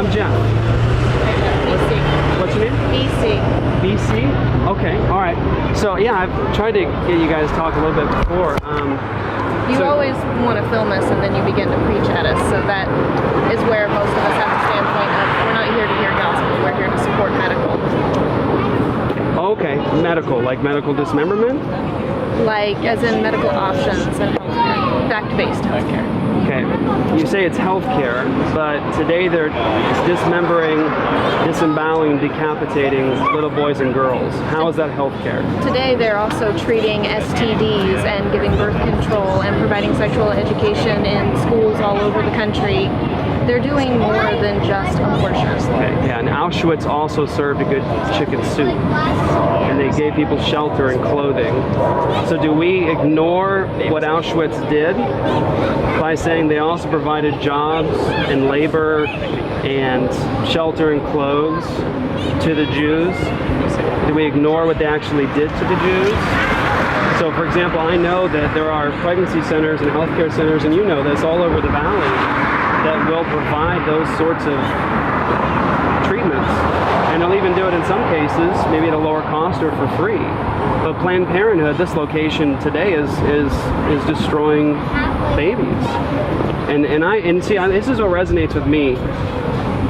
I'm Jeff. BC. What's your name? BC. BC? Okay, all right. So yeah, I've tried to get you guys to talk a little bit before. You always want to film us and then you begin to preach at us, so that is where most of us have the standpoint of, we're not here to hear gospel, we're here to support medical. Okay, medical, like medical dismemberment? Like, as in medical options and healthcare, fact-based healthcare. Okay, you say it's healthcare, but today they're dismembering, disemboweling, decapitating little boys and girls. How is that healthcare? Today they're also treating STDs and giving birth control and providing sexual education in schools all over the country. They're doing more than just abortion. Okay, yeah, and Auschwitz also served a good chicken soup. And they gave people shelter and clothing. So do we ignore what Auschwitz did by saying they also provided jobs and labor and shelter and clothes to the Jews? Do we ignore what they actually did to the Jews? So for example, I know that there are pregnancy centers and healthcare centers, and you know this, all over the valley, that will provide those sorts of treatments. And they'll even do it in some cases, maybe at a lower cost or for free. But Planned Parenthood, this location today, is destroying babies. And see, this is what resonates with me.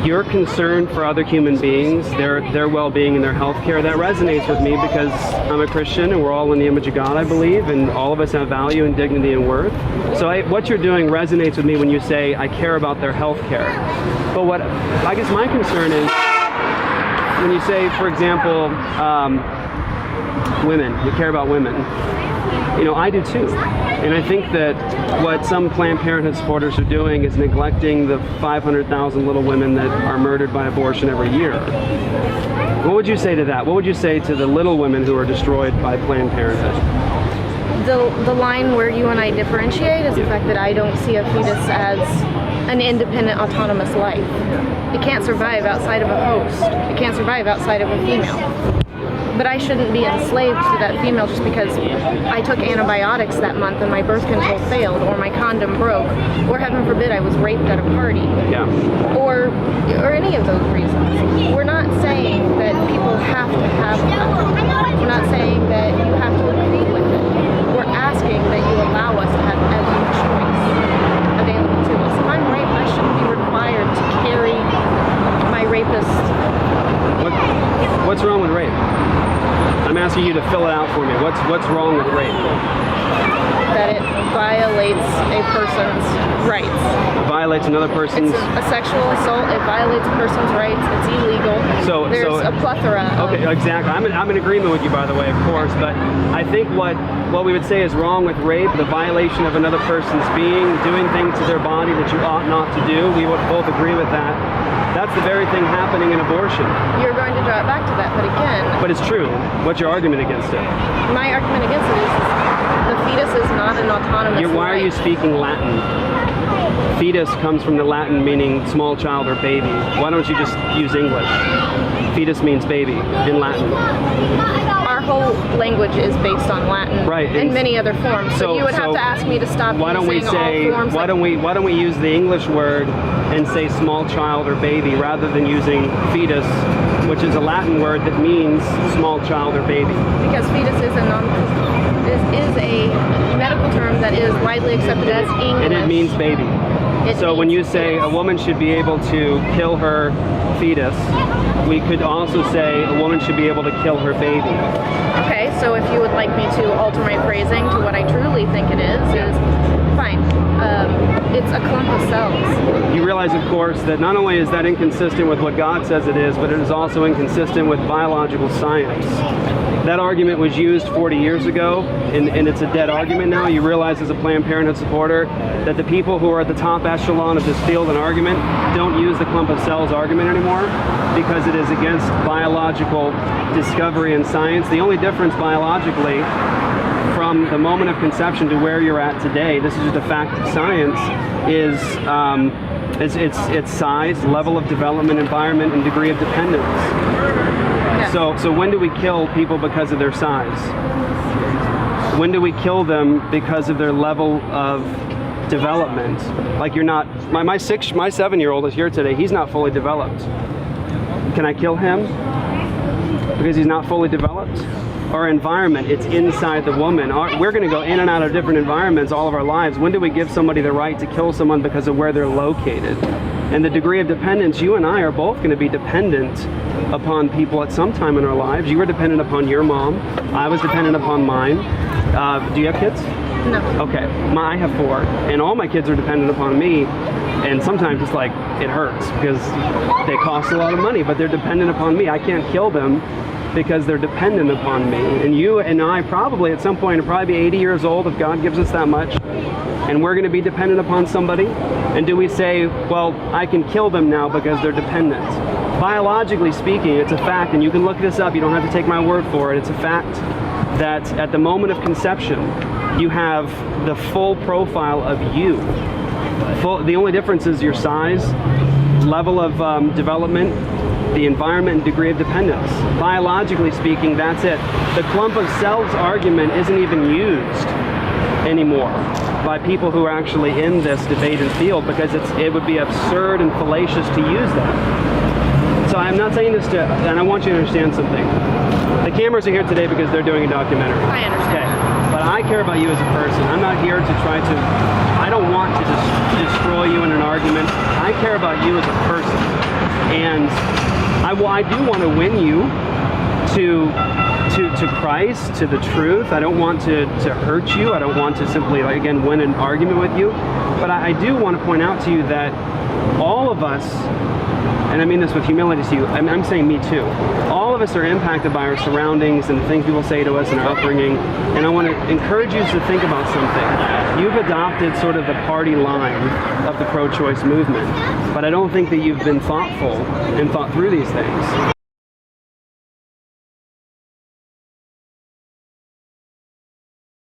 Your concern for other human beings, their well-being and their health care, that resonates with me because I'm a Christian and we're all in the image of God, I believe, and all of us have value and dignity and worth. So what you're doing resonates with me when you say, I care about their health care. But what I guess my concern is, when you say, for example, women, you care about women. You know, I do too. And I think that what some Planned Parenthood supporters are doing is neglecting the 500,000 little women that are murdered by abortion every year. What would you say to that? What would you say to the little women who are destroyed by Planned Parenthood? The line where you and I differentiate is the fact that I don't see a fetus as an independent, autonomous life. It can't survive outside of a host. It can't survive outside of a female. But I shouldn't be enslaved to that female just because I took antibiotics that month and my birth control failed, or my condom broke, or heaven forbid I was raped at a party. Yeah. Or any of those reasons. We're not saying that people have to have that. We're not saying that you have to agree with it. We're asking that you allow us to have every choice available to us. If I'm raped, I shouldn't be required to carry my rapist. What's wrong with rape? I'm asking you to fill it out for me. What's wrong with rape? That it violates a person's rights. It violates another person's... It's a sexual assault. It violates a person's rights. It's illegal. There's a plethora of... Okay, exactly. I'm in agreement with you, by the way, of course, but I think what we would say is wrong with rape, the violation of another person's being, doing things to their body that you ought not to do, we would both agree with that. That's the very thing happening in abortion. You're going to draw it back to that, but again... But it's true. What's your argument against it? My argument against it is the fetus is not an autonomous Why are you speaking Latin? Fetus comes from the Latin meaning small child or baby. Why don't you just use English? Fetus means baby in Latin. Our whole language is based on Latin, right? In many other forms. So you would have to ask me to stop using all forms. Why don't we use the English word and say small child or baby rather than using fetus, which is a Latin word that means small child or baby? Because fetus is a medical term that is widely accepted as English. And it means baby. So when you say a woman should be able to kill her fetus, we could also say a woman should be able to kill her baby. Okay, so if you would like me to alter my phrasing to what I truly think it is fine. It's a clump of cells. You realize, of course, that not only is that inconsistent with what God says it is, but it is also inconsistent with biological science. That argument was used 40 years ago, and it's a dead argument now. You realize as a Planned Parenthood supporter that the people who are at the top echelon of this field and argument don't use the clump of cells argument anymore because it is against biological discovery and science. The only difference biologically from the moment of conception to where you're at today, this is just a fact of science, is its size, level of development, environment, and degree of dependence. Yeah. So when do we kill people because of their size? When do we kill them because of their level of development. Like you're not, my 7-year-old is here today, he's not fully developed. Can I kill him because he's not fully developed? Our environment, it's inside the woman. We're going to go in and out of different environments all of our lives. When do we give somebody the right to kill someone because of where they're located? And the degree of dependence, you and I are both going to be dependent upon people at some time in our lives. You were dependent upon your mom. I was dependent upon mine. Do you have kids? No. Okay. I have 4, and all my kids are dependent upon me. And sometimes it's like, it hurts because they cost a lot of money, but they're dependent upon me. I can't kill them because they're dependent upon me. And you and I probably at some point will probably be 80 years old if God gives us that much, and we're going to be dependent upon somebody. And do we say, well, I can kill them now because they're dependent? Biologically speaking, it's a fact, and you can look this up, you don't have to take my word for it, it's a fact that at the moment of conception, you have the full profile of you. The only difference is your size, level of development, the environment, and degree of dependence. Biologically speaking, that's it. The clump of cells argument isn't even used anymore by people who are actually in this debate and field, because it would be absurd and fallacious to use that. So I'm not saying this to, and I want you to understand something. The cameras are here today because they're doing a documentary. I understand. Okay. But I care about you as a person. I'm not here to try to, I don't want to destroy you in an argument. I care about you as a person. And I do want to win you to Christ, to the truth. I don't want to hurt you. I don't want to simply, like, again, win an argument with you. But I do want to point out to you that all of us, and I mean this with humility to you, I'm saying me too, all of us are impacted by our surroundings and the things people say to us and our upbringing. And I want to encourage you to think about something. You've adopted sort of the party line of the pro-choice movement, but I don't think that you've been thoughtful and thought through these things.